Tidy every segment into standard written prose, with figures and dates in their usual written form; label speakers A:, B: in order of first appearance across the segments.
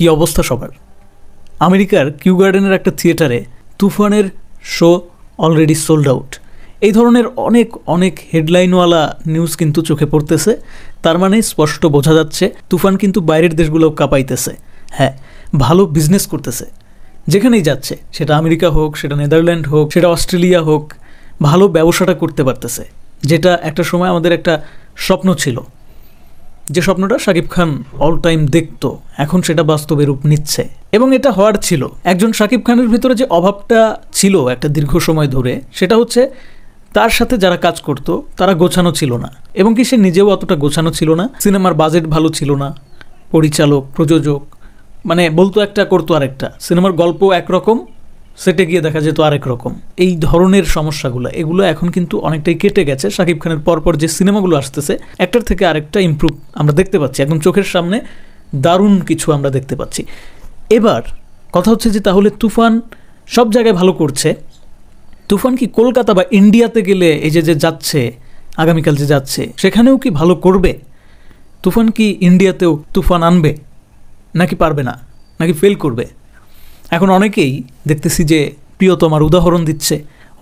A: কি অবস্থা সবার। আমেরিকার কিউ গার্ডেনের একটা থিয়েটারে তুফানের শো অলরেডি সোল্ড আউট। এই ধরনের অনেক অনেক হেডলাইনওয়ালা নিউজ কিন্তু চোখে পড়তেছে। তার মানে স্পষ্ট বোঝা যাচ্ছে তুফান কিন্তু বাইরের দেশগুলোও কাঁপাইতেছে। হ্যাঁ, ভালো বিজনেস করতেছে যেখানেই যাচ্ছে, সেটা আমেরিকা হোক, সেটা নেদারল্যান্ড হোক, সেটা অস্ট্রেলিয়া হোক, ভালো ব্যবসাটা করতে পারতেছে, যেটা একটা সময় আমাদের একটা স্বপ্ন ছিল, যে স্বপ্নটা শাকিব খান অল টাইম দেখতো, এখন সেটা বাস্তবে রূপ নিচ্ছে। এবং এটা হওয়ার ছিল। একজন শাকিব খানের ভিতরে যে অভাবটা ছিল একটা দীর্ঘ সময় ধরে, সেটা হচ্ছে তার সাথে যারা কাজ করত তারা গোছানো ছিল না, এবং কি সে নিজেও অতটা গোছানো ছিল না। সিনেমার বাজেট ভালো ছিল না, পরিচালক প্রযোজক মানে বলতো একটা করতো আরেকটা, সিনেমার গল্প একরকম, সেটে গিয়ে দেখা যেত আরেক রকম। এই ধরনের সমস্যাগুলো এগুলো এখন কিন্তু অনেকটাই কেটে গেছে। শাকিব খানের পরপর যে সিনেমাগুলো আসতেছে একটার থেকে আরেকটা ইমপ্রুভ আমরা দেখতে পাচ্ছি, একদম চোখের সামনে দারুণ কিছু আমরা দেখতে পাচ্ছি। এবার কথা হচ্ছে যে তাহলে তুফান সব জায়গায় ভালো করছে, তুফান কি কলকাতা বা ইন্ডিয়াতে গেলে এই যে যাচ্ছে, আগামীকাল যে যাচ্ছে সেখানেও কি ভালো করবে? তুফান কি ইন্ডিয়াতেও তুফান আনবে, নাকি পারবে না, নাকি ফেল করবে? এখন অনেকেই দেখতেছি যে প্রিয়তমার উদাহরণ দিচ্ছে,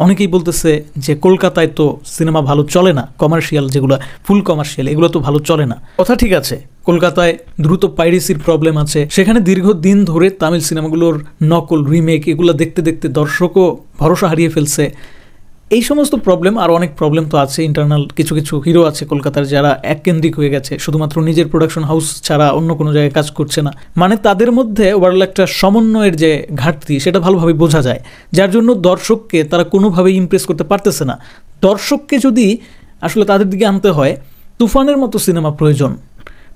A: অনেকেই বলতেছে যে কলকাতায় তো সিনেমা ভালো চলে না, কমার্শিয়াল যেগুলো ফুল কমার্শিয়াল এগুলো তো ভালো চলে না। কথা ঠিক আছে, কলকাতায় দ্রুত পাইরেসির প্রবলেম আছে, সেখানে দীর্ঘদিন ধরে তামিল সিনেমাগুলোর নকল রিমেক এগুলো দেখতে দেখতে দর্শকও ভরসা হারিয়ে ফেলছে। এই সমস্ত প্রবলেম আর অনেক প্রবলেম তো আছে। ইন্টারনাল কিছু কিছু হিরো আছে কলকাতার যারা এককেন্দ্রিক হয়ে গেছে, শুধুমাত্র নিজের প্রোডাকশন হাউস ছাড়া অন্য কোনো জায়গায় কাজ করছে না। মানে তাদের মধ্যে ওভারঅল একটা সমন্বয়ের যে ঘাটতি সেটা ভালোভাবে বোঝা যায়, যার জন্য দর্শককে তারা কোনোভাবেই ইমপ্রেস করতে পারতেছে না। দর্শককে যদি আসলে তাদের দিকে আনতে হয়, তুফানের মতো সিনেমা প্রয়োজন।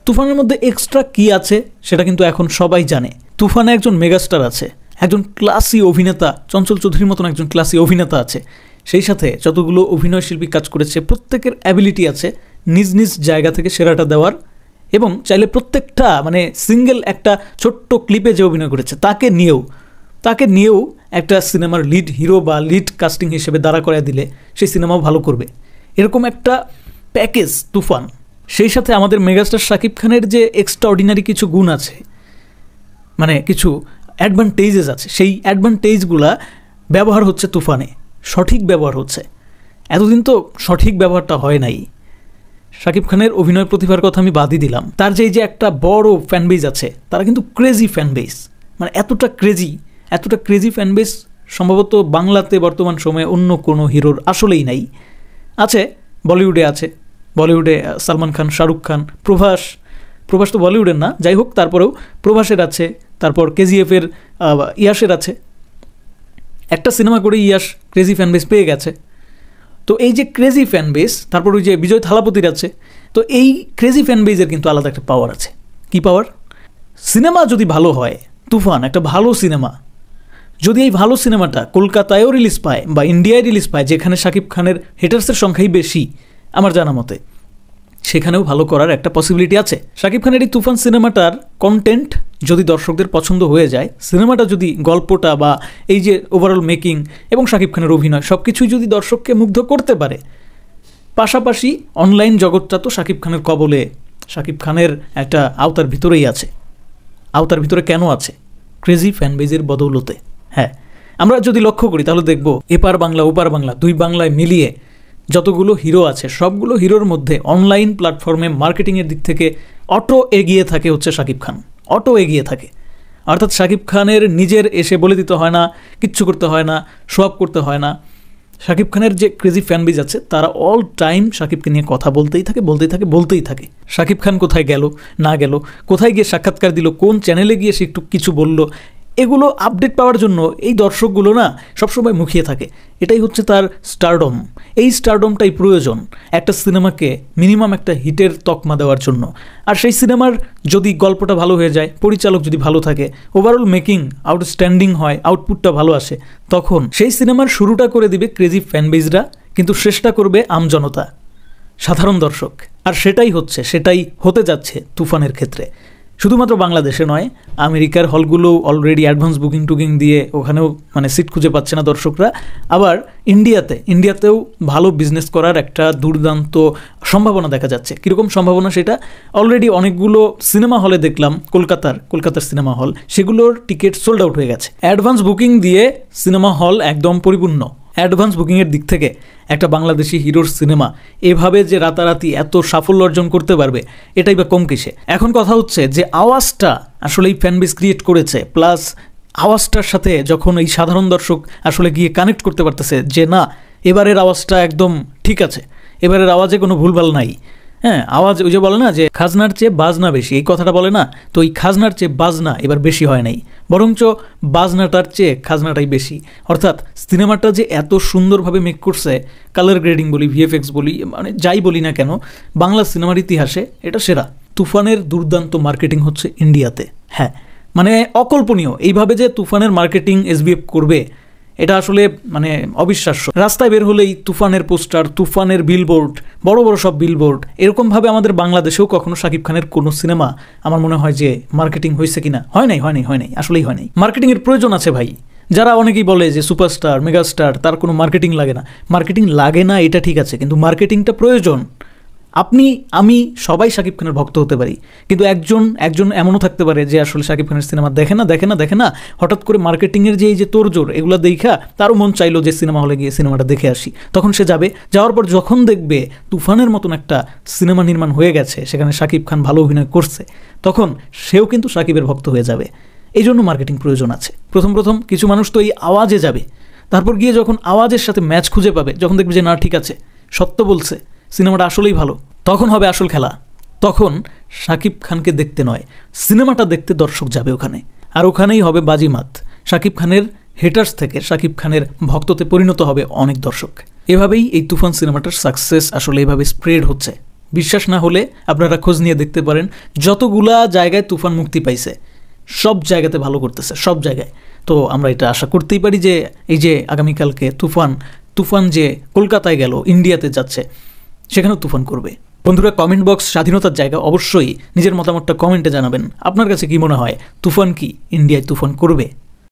A: তুফানের মধ্যে এক্সট্রা কী আছে সেটা কিন্তু এখন সবাই জানে। তুফানে একজন মেগাস্টার আছে, একজন ক্লাসি অভিনেতা, চঞ্চল চৌধুরীর মতন একজন ক্লাসি অভিনেতা আছে, সেই সাথে যতগুলো অভিনয় শিল্পী কাজ করেছে প্রত্যেকের অ্যাবিলিটি আছে নিজ নিজ জায়গা থেকে সেরাটা দেওয়ার, এবং চাইলে প্রত্যেকটা মানে সিঙ্গেল একটা ছোট্ট ক্লিপে যে অভিনয় করেছে তাকে নিয়েও একটা সিনেমার লিড হিরো বা লিড কাস্টিং হিসেবে দাঁড়া করায় দিলে সেই সিনেমাও ভালো করবে। এরকম একটা প্যাকেজ তুফান। সেই সাথে আমাদের মেগাস্টার শাকিব খানের যে এক্সট্রা অর্ডিনারি কিছু গুণ আছে, মানে কিছু অ্যাডভান্টেজেস আছে, সেই অ্যাডভান্টেজগুলা ব্যবহার হচ্ছে তুফানে, সঠিক ব্যবহার হচ্ছে। এতদিন তো সঠিক ব্যবহারটা হয় নাই। শাকিব খানের অভিনয় প্রতিভার কথা আমি বাদই দিলাম, তার যে একটা বড় ফ্যানবেজ আছে, তারা কিন্তু ক্রেজি ফ্যানবেজ, মানে এতটা ক্রেজি ফ্যানবেজ সম্ভবত বাংলাতে বর্তমান সময়ে অন্য কোনো হিরোর আসলেই নাই। আছে বলিউডে, আছে বলিউডে সালমান খান, শাহরুখ খান, প্রভাস তো বলিউডের না, যাই হোক তারপরেও প্রভাসের আছে, তারপর কেজিএফের ইয়াসের আছে। একটা সিনেমা করে ইয়াস ক্রেজি ফ্যানবেস পেয়ে গেছে। তো এই যে ক্রেজি ফ্যানবেস, তারপর ওই যে বিজয় থালাপতির আছে, তো এই ক্রেজি ফ্যানবেজের কিন্তু আলাদা একটা পাওয়ার আছে। কি পাওয়ার? সিনেমা যদি ভালো হয়, তুফান একটা ভালো সিনেমা, যদি এই ভালো সিনেমাটা কলকাতায়ও রিলিজ পায় বা ইন্ডিয়ায় রিলিজ পায়, যেখানে শাকিব খানের হেটার্সের সংখ্যাই বেশি আমার জানা মতে, সেখানেও ভালো করার একটা পসিবিলিটি আছে। শাকিব খানের এই তুফান সিনেমাটার কন্টেন্ট যদি দর্শকদের পছন্দ হয়ে যায়, সিনেমাটা যদি গল্পটা বা এই যে ওভারঅল মেকিং এবং শাকিব খানের অভিনয় সব কিছুই যদি দর্শককে মুগ্ধ করতে পারে, পাশাপাশি অনলাইন জগৎটা তো শাকিব খানের কবলে, শাকিব খানের একটা আওতার ভিতরেই আছে। আওতার ভিতরে কেন আছে? ক্রেজি ফ্যানবেজের বদৌলতে। হ্যাঁ, আমরা যদি লক্ষ্য করি তাহলে দেখব এপার বাংলা ওপার বাংলা দুই বাংলায় মিলিয়ে যতগুলো হিরো আছে সবগুলো হিরোর মধ্যে অনলাইন প্ল্যাটফর্মে মার্কেটিংয়ের দিক থেকে অটো এগিয়ে থাকে হচ্ছে শাকিব খান, অটো এগিয়ে থাকে। অর্থাৎ শাকিব খানের নিজের এসে বলে দিতে হয় না, কিচ্ছু করতে হয় না, শো আপ করতে হয় না। শাকিব খানের যে ক্রেজি ফ্যানবেজ আছে তারা অল টাইম শাকিবকে নিয়ে কথা বলতেই থাকে। শাকিব খান কোথায় গেল না গেল, কোথায় গিয়ে সাক্ষাৎকার দিল, কোন চ্যানেলে গিয়ে সে একটু কিছু বলল, এগুলো আপডেট পাওয়ার জন্য এই দর্শকগুলো না সবসময় মুখিয়ে থাকে। এটাই হচ্ছে তার স্টারডম। এই স্টারডমটাই প্রয়োজন একটা সিনেমাকে মিনিমাম একটা হিটের তকমা দেওয়ার জন্য। আর সেই সিনেমার যদি গল্পটা ভালো হয়ে যায়, পরিচালক যদি ভালো থাকে, ওভারঅল মেকিং আউটস্ট্যান্ডিং হয়, আউটপুটটা ভালো আসে, তখন সেই সিনেমার শুরুটা করে দিবে ক্রেজি ফ্যানবেজরা, কিন্তু শেষটা করবে আমজনতা, সাধারণ দর্শক। আর সেটাই হতে যাচ্ছে তুফানের ক্ষেত্রে। শুধুমাত্র বাংলাদেশে নয়, আমেরিকার হলগুলো অলরেডি অ্যাডভান্স বুকিং দিয়ে ওখানেও মানে সিট খুঁজে পাচ্ছে না দর্শকরা। আবার ইন্ডিয়াতেও ভালো বিজনেস করার একটা দুর্দান্ত সম্ভাবনা দেখা যাচ্ছে। কীরকম সম্ভাবনা সেটা, অলরেডি অনেকগুলো সিনেমা হলে দেখলাম, কলকাতার সিনেমা হল, সেগুলোর টিকিট সোল্ড আউট হয়ে গেছে। অ্যাডভান্স বুকিং দিয়ে সিনেমা হল একদম পরিপূর্ণ। অ্যাডভান্স বুকিংয়ের দিক থেকে একটা বাংলাদেশি হিরোর সিনেমা এভাবে যে রাতারাতি এত সাফল্য অর্জন করতে পারবে, এটাই বা কম কিসে। এখন কথা হচ্ছে যে আওয়াজটা আসলে এই ফ্যানবেস ক্রিয়েট করেছে, প্লাস আওয়াজটার সাথে যখন এই সাধারণ দর্শক আসলে গিয়ে কানেক্ট করতে পারতেছে যে না, এবারের আওয়াজটা একদম ঠিক আছে, এবারের আওয়াজে কোনো ভুলভাল নাই। হ্যাঁ, আওয়াজ ওই যে বলে না যে খাজনার চেয়ে বাজনা বেশি, এই কথাটা বলে না, তো এই খাজনার চেয়ে বাজনা এবার বেশি হয় নাই, বরঞ্চ বাজনাটার চেয়ে খাজনাটাই বেশি। অর্থাৎ সিনেমাটা যে এত সুন্দরভাবে মেক করছে, কালার গ্রেডিং বলি, ভিএফএক্স বলি, মানে যাই বলি না কেন, বাংলা সিনেমার ইতিহাসে এটা সেরা। তুফানের দুর্দান্ত মার্কেটিং হচ্ছে ইন্ডিয়াতে। হ্যাঁ, মানে অকল্পনীয় এইভাবে যে তুফানের মার্কেটিং এসবিএফ করবে, এটা আসলে মানে অবিশ্বাস্য। রাস্তায় বের হলেই তুফানের পোস্টার, তুফানের বিলবোর্ড, বড় বড় সব বিলবোর্ড। এরকমভাবে আমাদের বাংলাদেশেও কখনো শাকিব খানের কোনো সিনেমা আমার মনে হয় যে মার্কেটিং হয়েছে কিনা, হয় নাই, আসলেই হয় নাই। মার্কেটিংয়ের প্রয়োজন আছে ভাই। যারা অনেকেই বলে যে সুপারস্টার, মেগাস্টার, তার কোনো মার্কেটিং লাগে না। মার্কেটিং লাগে না এটা ঠিক আছে, কিন্তু মার্কেটিংটা প্রয়োজন। আপনি, আমি সবাই শাকিব খানের ভক্ত হতে পারি, কিন্তু একজন এমনও থাকতে পারে যে আসলে শাকিব খানের সিনেমা দেখে না, হঠাৎ করে মার্কেটিংয়ের যে এই যে তোড়জোড়, এগুলো দেখা তারও মন চাইলো যে সিনেমা হলে গিয়ে সিনেমাটা দেখে আসি। তখন সে যাবে, যাওয়ার পর যখন দেখবে তুফানের মতন একটা সিনেমা নির্মাণ হয়ে গেছে, সেখানে শাকিব খান ভালো অভিনয় করছে, তখন সেও কিন্তু শাকিবের ভক্ত হয়ে যাবে। এই জন্য মার্কেটিং প্রয়োজন আছে। প্রথম কিছু মানুষ তো এই আওয়াজে যাবে, তারপর গিয়ে যখন আওয়াজের সাথে ম্যাচ খুঁজে পাবে, যখন দেখবে যে না ঠিক আছে, সত্য বলছে, সিনেমাটা আসলেই ভালো, তখন হবে আসল খেলা। তখন শাকিব খানকে দেখতে নয়, সিনেমাটা দেখতে দর্শক যাবে ওখানে, আর ওখানেই হবে বাজিমাত। শাকিব খানের হেটার্স থেকে শাকিব খানের ভক্ততে পরিণত হবে অনেক দর্শক। এভাবেই এই তুফান সিনেমাটার সাকসেস আসলে এভাবে স্প্রেড হচ্ছে। বিশ্বাস না হলে আপনারা খোঁজ নিয়ে দেখতে পারেন, যতগুলা জায়গায় তুফান মুক্তি পাইছে সব জায়গাতে ভালো করতেছে, সব জায়গায়। তো আমরা এটা আশা করতেই পারি যে এই যে আগামীকালকে তুফান যে কলকাতায় গেল, ইন্ডিয়াতে যাচ্ছে, সেখানেও তুফান করবে। বন্ধুরা, কমেন্ট বক্স স্বাধীনতার জায়গা, অবশ্যই নিজের মতামতটা কমেন্টে জানাবেন। আপনার কাছে কি মনে হয়, তুফান কি ইন্ডিয়ায় তুফান করবে?